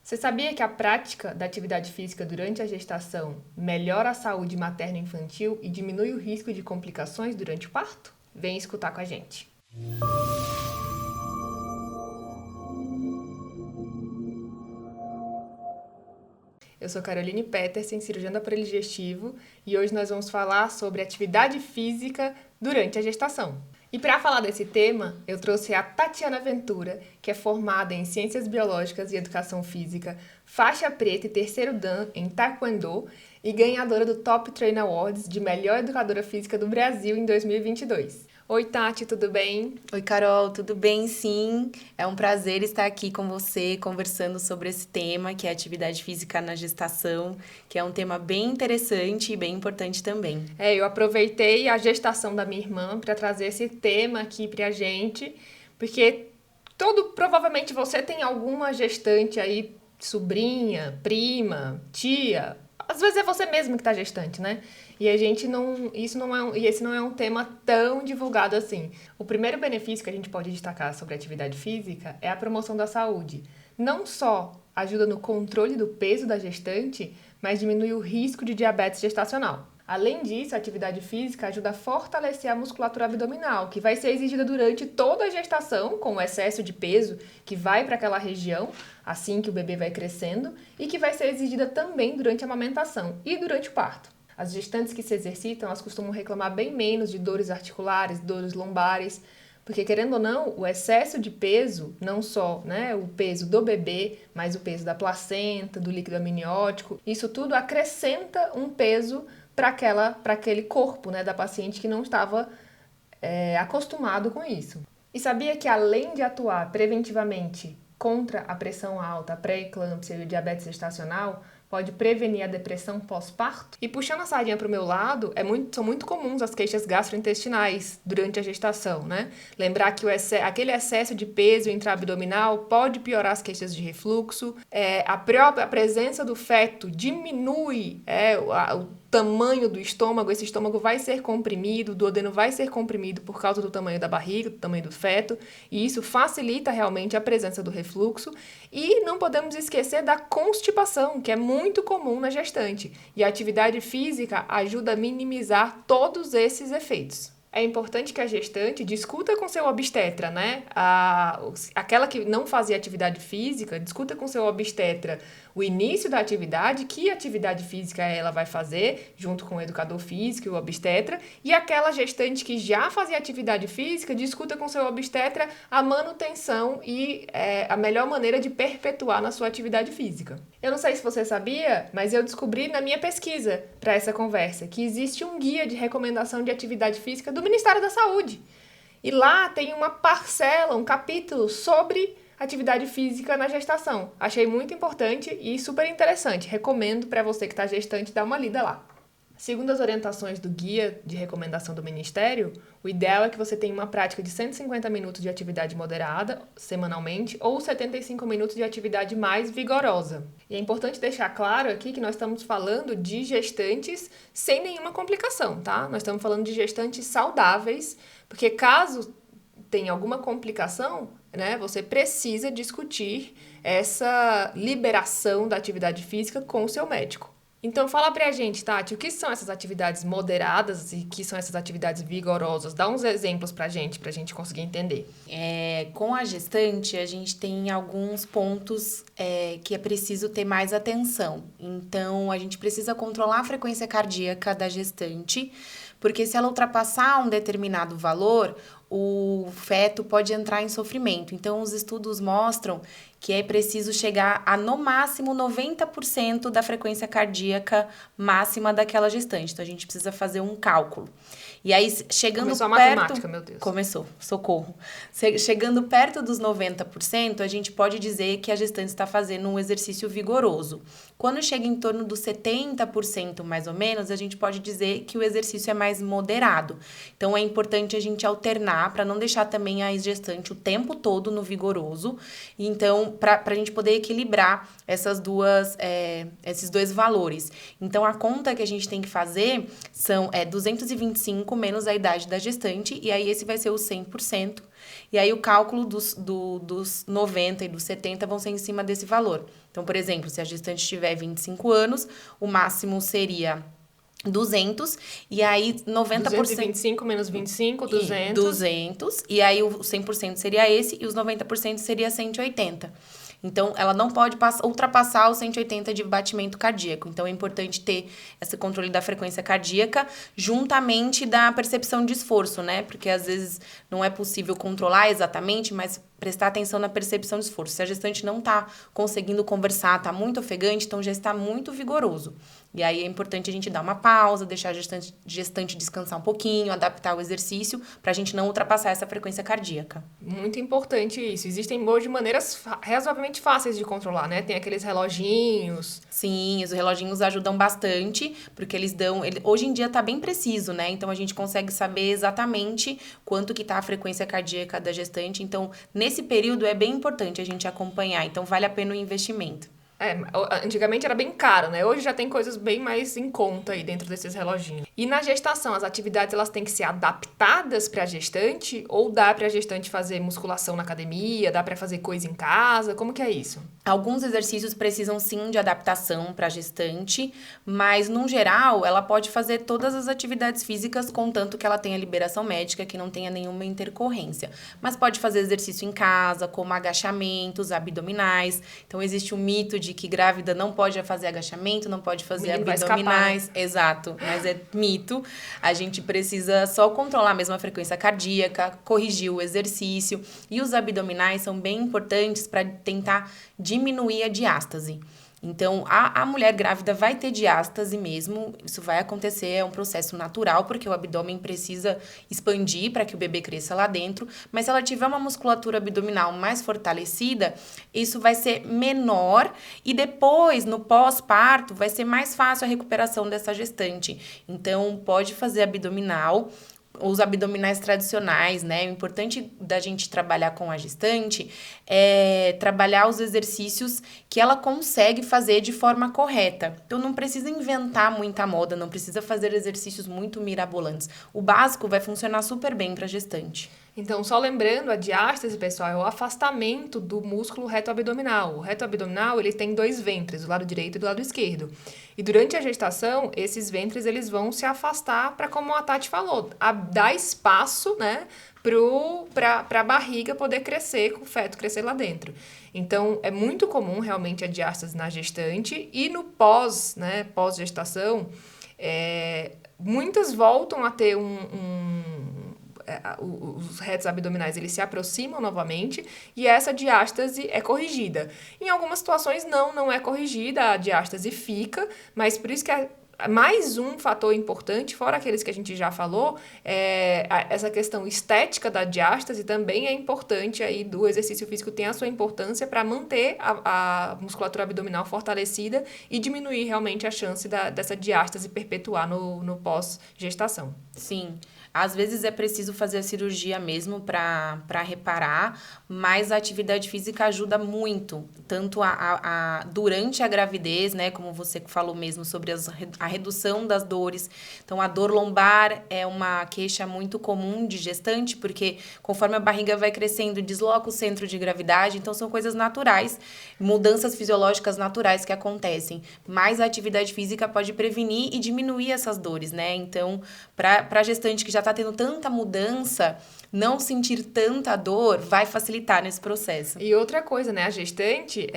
Você sabia que a prática da atividade física durante a gestação melhora a saúde materno-infantil e diminui o risco de complicações durante o parto? Vem escutar com a gente. Eu sou Caroline Petersen, cirurgiã do aparelho digestivo, e hoje nós vamos falar sobre atividade física durante a gestação. E para falar desse tema, eu trouxe a Tatiana Ventura, que é formada em Ciências Biológicas e Educação Física, faixa preta e terceiro dan em Taekwondo e ganhadora do Top Trainer Awards de Melhor Educadora Física do Brasil em 2022. Oi, Tati, tudo bem? Oi, Carol, tudo bem? Sim, é um prazer estar aqui com você conversando sobre esse tema, que é atividade física na gestação, que é um tema bem interessante e bem importante também. Eu aproveitei a gestação da minha irmã para trazer esse tema aqui pra gente, porque provavelmente você tem alguma gestante aí, sobrinha, prima, tia, às vezes é você mesmo que tá gestante, né? E a gente não, esse não é um tema tão divulgado assim. O primeiro benefício que a gente pode destacar sobre a atividade física é a promoção da saúde. Não só ajuda no controle do peso da gestante, mas diminui o risco de diabetes gestacional. Além disso, a atividade física ajuda a fortalecer a musculatura abdominal, que vai ser exigida durante toda a gestação, com o excesso de peso que vai para aquela região, assim que o bebê vai crescendo, e que vai ser exigida também durante a amamentação e durante o parto. As gestantes que se exercitam, elas costumam reclamar bem menos de dores articulares, dores lombares, porque, querendo ou não, o excesso de peso, não só o peso do bebê, mas o peso da placenta, do líquido amniótico, isso tudo acrescenta um peso para aquele corpo da paciente que não estava acostumado com isso. E sabia que, além de atuar preventivamente contra a pressão alta, a pré-eclâmpsia e o diabetes gestacional, pode prevenir a depressão pós-parto? E puxando a sardinha para o meu lado, são muito comuns as queixas gastrointestinais durante a gestação, né? Lembrar que aquele excesso de peso intraabdominal pode piorar as queixas de refluxo, a própria presença do feto diminui o tamanho do estômago, esse estômago vai ser comprimido, o duodeno vai ser comprimido por causa do tamanho da barriga, do tamanho do feto, e isso facilita realmente a presença do refluxo. E não podemos esquecer da constipação, que é muito comum na gestante, e a atividade física ajuda a minimizar todos esses efeitos. É importante que a gestante discuta com seu obstetra, né? Aquela que não fazia atividade física, discuta com seu obstetra o início da atividade, que atividade física ela vai fazer, junto com o educador físico e o obstetra, e aquela gestante que já fazia atividade física, discuta com seu obstetra a manutenção e a melhor maneira de perpetuar na sua atividade física. Eu não sei se você sabia, mas eu descobri na minha pesquisa para essa conversa que existe um guia de recomendação de atividade física do Ministério da Saúde. E lá tem uma parcela, um capítulo sobre atividade física na gestação. Achei muito importante e super interessante. Recomendo para você que está gestante dar uma lida lá. Segundo as orientações do guia de recomendação do Ministério, o ideal é que você tenha uma prática de 150 minutos de atividade moderada semanalmente ou 75 minutos de atividade mais vigorosa. E é importante deixar claro aqui que nós estamos falando de gestantes sem nenhuma complicação, tá? Nós estamos falando de gestantes saudáveis, porque caso tenha alguma complicação, você precisa discutir essa liberação da atividade física com o seu médico. Então fala pra gente, Tati, o que são essas atividades moderadas e o que são essas atividades vigorosas? Dá uns exemplos pra gente conseguir entender. Com a gestante, a gente tem alguns pontos que é preciso ter mais atenção. Então, a gente precisa controlar a frequência cardíaca da gestante, porque se ela ultrapassar um determinado valor, o feto pode entrar em sofrimento. Então, os estudos mostram que é preciso chegar a, no máximo, 90% da frequência cardíaca máxima daquela gestante. Então, a gente precisa fazer um cálculo. E aí, chegando Começou a perto... matemática, meu Deus. Começou, socorro. Chegando perto dos 90%, a gente pode dizer que a gestante está fazendo um exercício vigoroso. Quando chega em torno dos 70%, mais ou menos, a gente pode dizer que o exercício é mais mais moderado. Então, é importante a gente alternar para não deixar também a gestante o tempo todo no vigoroso. Então, para a gente poder equilibrar esses dois valores. Então, a conta que a gente tem que fazer são 225 menos a idade da gestante, e aí esse vai ser o 100%. E aí, o cálculo dos 90 e dos 70 vão ser em cima desse valor. Então, por exemplo, se a gestante tiver 25 anos, o máximo seria 200, e aí 90%... 225 menos 25, 200. 200, e aí o 100% seria esse, e os 90% seria 180. Então, ela não pode ultrapassar os 180 de batimento cardíaco. Então, é importante ter esse controle da frequência cardíaca juntamente da percepção de esforço, né? Porque, às vezes, não é possível controlar exatamente, mas prestar atenção na percepção de esforço. Se a gestante não está conseguindo conversar, está muito ofegante, então já está muito vigoroso. E aí é importante a gente dar uma pausa, deixar a gestante descansar um pouquinho, adaptar o exercício, para a gente não ultrapassar essa frequência cardíaca. Muito importante isso. Existem hoje maneiras razoavelmente fáceis de controlar, né? Tem aqueles reloginhos. Sim, os reloginhos ajudam bastante, porque eles dão... hoje em dia está bem preciso, né? Então, a gente consegue saber exatamente quanto que está a frequência cardíaca da gestante. Então, nesse período é bem importante a gente acompanhar. Então, vale a pena o investimento. Antigamente era bem caro, né? Hoje já tem coisas bem mais em conta aí dentro desses reloginhos. E na gestação, as atividades elas têm que ser adaptadas para a gestante? Ou dá para a gestante fazer musculação na academia? Dá para fazer coisa em casa? Como que é isso? Alguns exercícios precisam sim de adaptação para a gestante, mas no geral ela pode fazer todas as atividades físicas contanto que ela tenha liberação médica, que não tenha nenhuma intercorrência. Mas pode fazer exercício em casa, como agachamentos, abdominais. Então existe um mito de que grávida não pode fazer agachamento, não pode fazer abdominais. Escapar, né? Exato, mas é mito. A gente precisa só controlar mesmo a frequência cardíaca, corrigir o exercício. E os abdominais são bem importantes para tentar diminuir a diástase. Então, a mulher grávida vai ter diástase mesmo, isso vai acontecer, é um processo natural, porque o abdômen precisa expandir para que o bebê cresça lá dentro, mas se ela tiver uma musculatura abdominal mais fortalecida, isso vai ser menor e depois, no pós-parto, vai ser mais fácil a recuperação dessa gestante. Então, pode fazer abdominal, os abdominais tradicionais, né? O importante da gente trabalhar com a gestante é trabalhar os exercícios que ela consegue fazer de forma correta. Então, não precisa inventar muita moda, não precisa fazer exercícios muito mirabolantes. O básico vai funcionar super bem para a gestante. Então, só lembrando, a diástase, pessoal, é o afastamento do músculo reto abdominal. O reto abdominal, ele tem dois ventres, do lado direito e do lado esquerdo. E durante a gestação, esses ventres, eles vão se afastar para, como a Tati falou, dar espaço, né, para a barriga poder crescer, com o feto crescer lá dentro. Então, é muito comum, realmente, a diástase na gestante. E no pós-gestação, muitas voltam a ter os retos abdominais eles se aproximam novamente e essa diástase é corrigida. Em algumas situações não é corrigida, a diástase fica, mas por isso que mais um fator importante, fora aqueles que a gente já falou, essa questão estética da diástase também é importante, aí do exercício físico tem a sua importância para manter a musculatura abdominal fortalecida e diminuir realmente a chance dessa diástase perpetuar no pós-gestação. Sim. Às vezes é preciso fazer a cirurgia mesmo para reparar, mas a atividade física ajuda muito, tanto durante a gravidez, né, como você falou mesmo, sobre a redução das dores. Então, a dor lombar é uma queixa muito comum de gestante, porque conforme a barriga vai crescendo, desloca o centro de gravidade, então são coisas naturais, mudanças fisiológicas naturais que acontecem. Mas a atividade física pode prevenir e diminuir essas dores, né? Então, para a gestante que já está tendo tanta mudança, não sentir tanta dor vai facilitar nesse processo. E outra coisa, né? A gestante,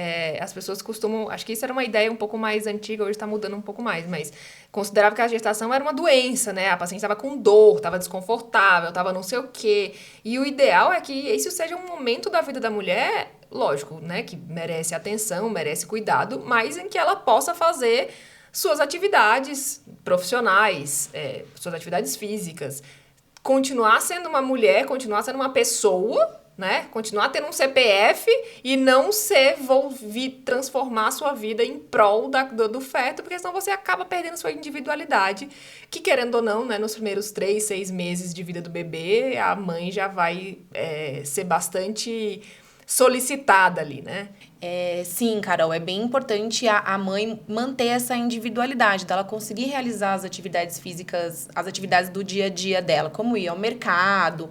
as pessoas costumam... Acho que isso era uma ideia um pouco mais antiga, hoje está mudando um pouco mais, mas considerava que a gestação era uma doença, né? A paciente estava com dor, estava desconfortável, estava não sei o quê. E o ideal é que isso seja um momento da vida da mulher, lógico, né? Que merece atenção, merece cuidado, mas em que ela possa fazer suas atividades profissionais, suas atividades físicas, continuar sendo uma mulher, continuar sendo uma pessoa, né? Continuar tendo um CPF e não transformar a sua vida em prol do feto, porque senão você acaba perdendo sua individualidade, que querendo ou não, né, nos primeiros 3, 6 meses de vida do bebê, a mãe já vai ser bastante solicitada ali, né? Sim, Carol, é bem importante a mãe manter essa individualidade, dela conseguir realizar as atividades físicas, as atividades do dia a dia dela, como ir ao mercado,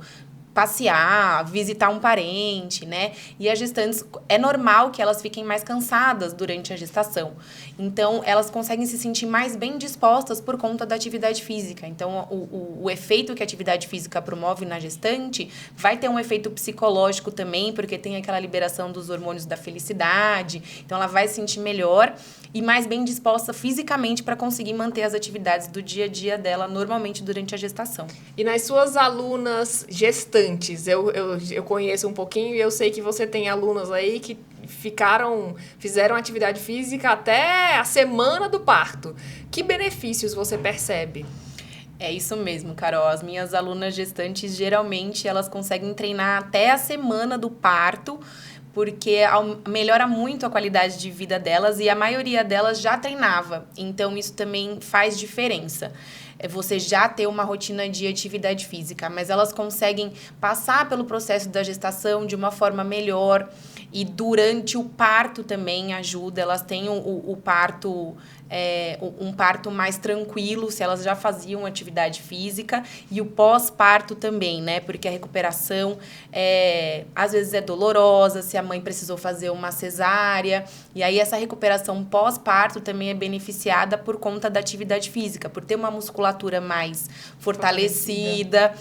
passear, visitar um parente, né? E as gestantes, é normal que elas fiquem mais cansadas durante a gestação. Então, elas conseguem se sentir mais bem dispostas por conta da atividade física. Então, o efeito que a atividade física promove na gestante vai ter um efeito psicológico também, porque tem aquela liberação dos hormônios da felicidade. Então, ela vai se sentir melhor e mais bem disposta fisicamente para conseguir manter as atividades do dia a dia dela normalmente durante a gestação. E nas suas alunas gestantes, eu conheço um pouquinho e eu sei que você tem alunas aí que fizeram atividade física até a semana do parto. Que benefícios você percebe? É isso mesmo, Carol. As minhas alunas gestantes, geralmente, elas conseguem treinar até a semana do parto, porque melhora muito a qualidade de vida delas e a maioria delas já treinava. Então, isso também faz diferença. Você já ter uma rotina de atividade física, mas elas conseguem passar pelo processo da gestação de uma forma melhor e durante o parto também ajuda. Elas têm o parto... um parto mais tranquilo, se elas já faziam atividade física, e o pós-parto também, né? Porque a recuperação, às vezes, é dolorosa, se a mãe precisou fazer uma cesárea, e aí essa recuperação pós-parto também é beneficiada por conta da atividade física, por ter uma musculatura mais fortalecida,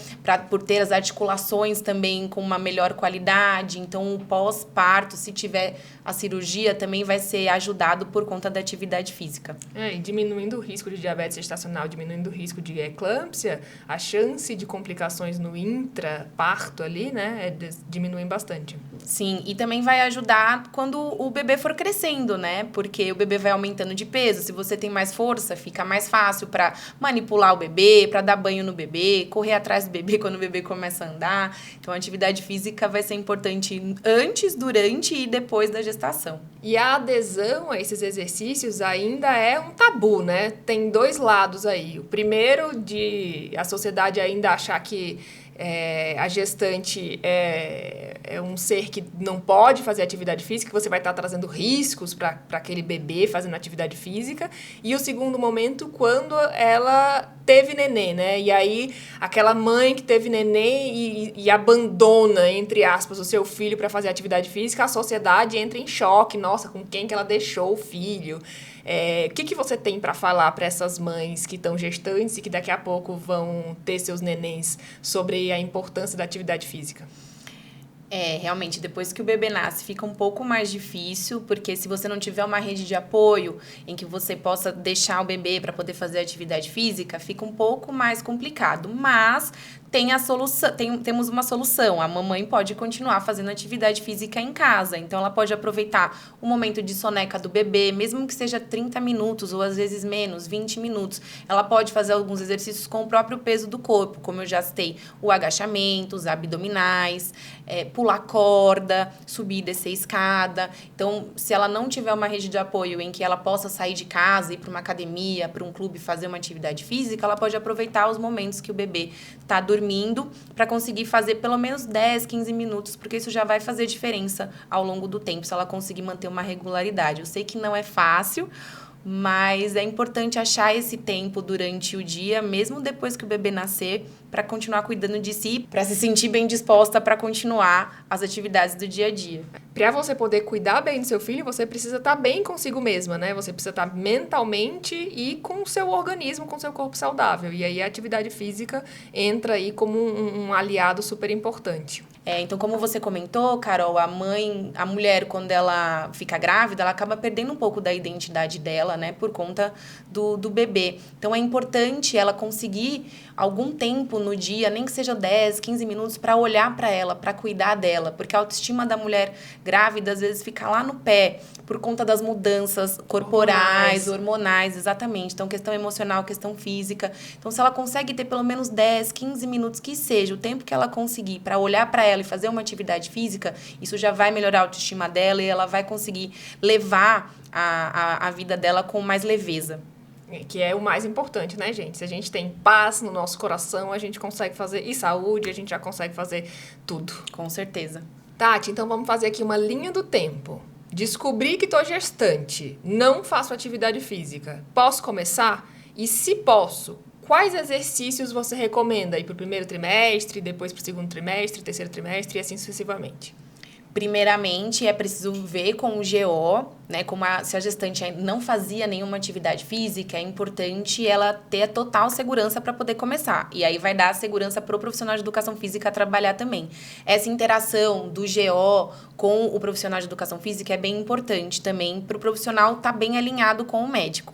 por ter as articulações também com uma melhor qualidade. Então, o pós-parto, se tiver a cirurgia, também vai ser ajudado por conta da atividade física. E diminuindo o risco de diabetes gestacional, diminuindo o risco de eclâmpsia, a chance de complicações no intraparto ali, né, diminuem bastante. Sim, e também vai ajudar quando o bebê for crescendo, né? Porque o bebê vai aumentando de peso. Se você tem mais força, fica mais fácil para manipular o bebê, para dar banho no bebê, correr atrás do bebê quando o bebê começa a andar. Então, a atividade física vai ser importante antes, durante e depois da gestação. E a adesão a esses exercícios ainda é um tabu, né? Tem dois lados aí. O primeiro, de a sociedade ainda achar que a gestante é um ser que não pode fazer atividade física, que você vai estar trazendo riscos para aquele bebê fazendo atividade física. E o segundo momento, quando ela teve neném, né? E aí, aquela mãe que teve neném e abandona, entre aspas, o seu filho para fazer atividade física, a sociedade entra em choque. Nossa, com quem que ela deixou o filho? O que você tem para falar para essas mães que estão gestantes e que daqui a pouco vão ter seus nenéns sobre a importância da atividade física? Realmente, depois que o bebê nasce, fica um pouco mais difícil, porque se você não tiver uma rede de apoio em que você possa deixar o bebê para poder fazer atividade física, fica um pouco mais complicado. Mas tem a solução, temos uma solução. A mamãe pode continuar fazendo atividade física em casa. Então, ela pode aproveitar o momento de soneca do bebê, mesmo que seja 30 minutos, ou às vezes menos, 20 minutos. Ela pode fazer alguns exercícios com o próprio peso do corpo, como eu já citei, o agachamento, os abdominais, pular corda, subir e descer escada. Então, se ela não tiver uma rede de apoio em que ela possa sair de casa, ir para uma academia, para um clube, fazer uma atividade física, ela pode aproveitar os momentos que o bebê está dormindo para conseguir fazer pelo menos 10, 15 minutos, porque isso já vai fazer diferença ao longo do tempo, se ela conseguir manter uma regularidade. Eu sei que não é fácil, mas é importante achar esse tempo durante o dia, mesmo depois que o bebê nascer, para continuar cuidando de si, para se sentir bem disposta para continuar as atividades do dia a dia. Para você poder cuidar bem do seu filho, você precisa estar bem consigo mesma, né? Você precisa estar mentalmente e com o seu organismo, com o seu corpo saudável. E aí a atividade física entra aí como um aliado super importante. Então, como você comentou, Carol, a mulher, quando ela fica grávida, ela acaba perdendo um pouco da identidade dela, né, por conta do bebê. Então, é importante ela conseguir algum tempo no dia, nem que seja 10, 15 minutos, para olhar para ela, para cuidar dela, porque a autoestima da mulher grávida, às vezes fica lá no pé, por conta das mudanças corporais, hormonais, exatamente. Então, questão emocional, questão física. Então, se ela consegue ter pelo menos 10, 15 minutos, que seja o tempo que ela conseguir para olhar para ela e fazer uma atividade física, isso já vai melhorar a autoestima dela e ela vai conseguir levar a vida dela com mais leveza. Que é o mais importante, né, gente? Se a gente tem paz no nosso coração, a gente consegue fazer, e saúde, a gente já consegue fazer tudo. Com certeza. Tati, então vamos fazer aqui uma linha do tempo. Descobri que estou gestante, não faço atividade física. Posso começar? E se posso, quais exercícios você recomenda aí para o primeiro trimestre, depois para o segundo trimestre, terceiro trimestre e assim sucessivamente? Primeiramente, é preciso ver com o GO, né? Se a gestante não fazia nenhuma atividade física, é importante ela ter a total segurança para poder começar. E aí vai dar a segurança para o profissional de educação física trabalhar também. Essa interação do GO com o profissional de educação física é bem importante também para o profissional estar bem alinhado com o médico.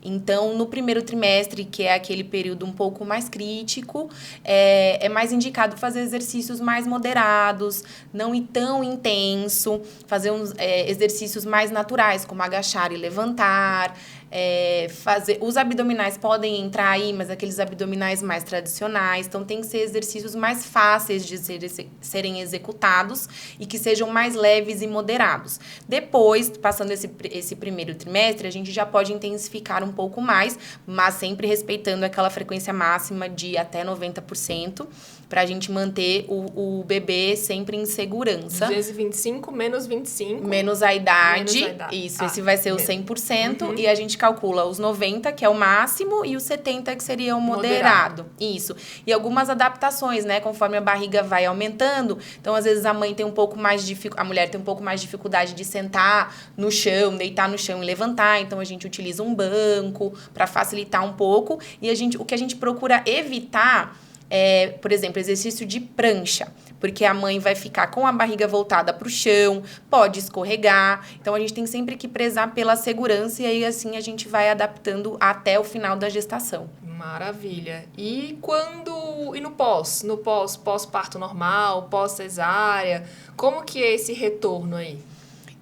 Então, no primeiro trimestre, que é aquele período um pouco mais crítico, é mais indicado fazer exercícios mais moderados, não ir tão intenso, fazer uns exercícios mais naturais, como agachar e levantar, os abdominais podem entrar aí, mas aqueles abdominais mais tradicionais. Então, tem que ser exercícios mais fáceis de serem executados e que sejam mais leves e moderados. Depois, passando esse primeiro trimestre, a gente já pode intensificar um pouco mais, mas sempre respeitando aquela frequência máxima de até 90%, para a gente manter o bebê sempre em segurança. 225 menos 25. Menos a idade. Isso, esse vai ser o 100%. E a gente calcula os 90, que é o máximo, e os 70, que seria o moderado. Isso. E algumas adaptações, né? Conforme a barriga vai aumentando. Então, às vezes, a mulher tem um pouco mais de dificuldade de sentar no chão, deitar no chão e levantar. Então, a gente utiliza um banco para facilitar um pouco. E o que a gente procura evitar por exemplo, exercício de prancha, porque a mãe vai ficar com a barriga voltada para o chão, pode escorregar. Então, a gente tem sempre que prezar pela segurança e aí, assim, a gente vai adaptando até o final da gestação. Maravilha. E no pós-parto normal, pós-cesárea, como que é esse retorno aí?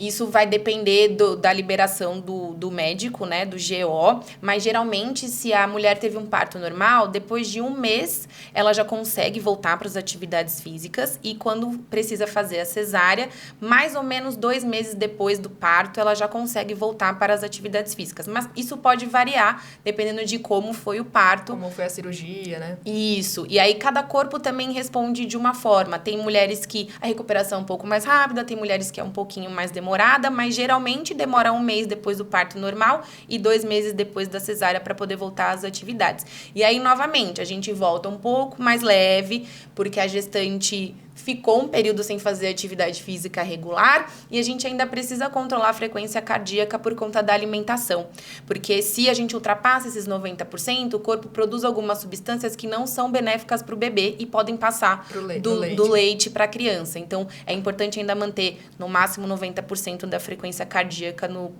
Isso vai depender da liberação do médico, né, do GO, mas geralmente se a mulher teve um parto normal, depois de 1 mês ela já consegue voltar para as atividades físicas e quando precisa fazer a cesárea, mais ou menos 2 meses depois do parto, ela já consegue voltar para as atividades físicas. Mas isso pode variar dependendo de como foi o parto. Como foi a cirurgia, né? Isso. E aí cada corpo também responde de uma forma. Tem mulheres que a recuperação é um pouco mais rápida, tem mulheres que é um pouquinho mais demorada, mas geralmente demora 1 mês depois do parto normal e 2 meses depois da cesárea para poder voltar às atividades. E aí, novamente, a gente volta um pouco mais leve, porque a gestante ficou um período sem fazer atividade física regular e a gente ainda precisa controlar a frequência cardíaca por conta da alimentação. Porque se a gente ultrapassa esses 90%, o corpo produz algumas substâncias que não são benéficas para o bebê e podem passar do leite para a criança. Então, é importante ainda manter no máximo 90% da frequência cardíaca no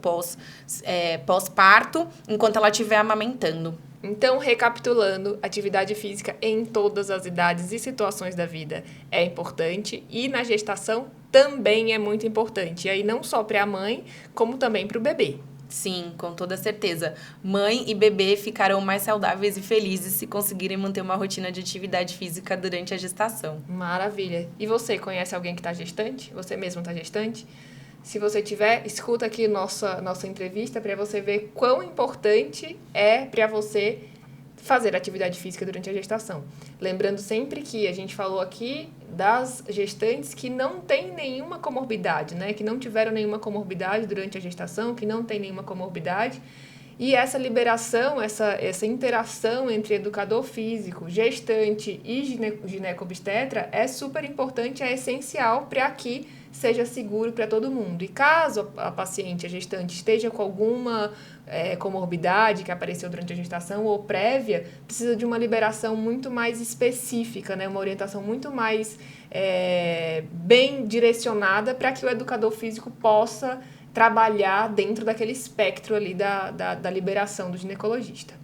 pós-parto, enquanto ela estiver amamentando. Então, recapitulando, atividade física em todas as idades e situações da vida é importante e na gestação também é muito importante. E aí não só para a mãe, como também para o bebê. Sim, com toda certeza. Mãe e bebê ficarão mais saudáveis e felizes se conseguirem manter uma rotina de atividade física durante a gestação. Maravilha. E você conhece alguém que está gestante? Você mesmo está gestante? Se você tiver, escuta aqui nossa entrevista para você ver quão importante é para você fazer atividade física durante a gestação. Lembrando sempre que a gente falou aqui das gestantes que não têm nenhuma comorbidade, né? Que não tiveram nenhuma comorbidade durante a gestação, que não tem nenhuma comorbidade. E essa liberação, essa interação entre educador físico, gestante e gineco-obstetra é super importante, é essencial para que seja seguro para todo mundo. E caso a paciente, a gestante, esteja com alguma comorbidade que apareceu durante a gestação ou prévia, precisa de uma liberação muito mais específica, né? Uma orientação muito mais bem direcionada para que o educador físico possa trabalhar dentro daquele espectro ali da liberação do ginecologista.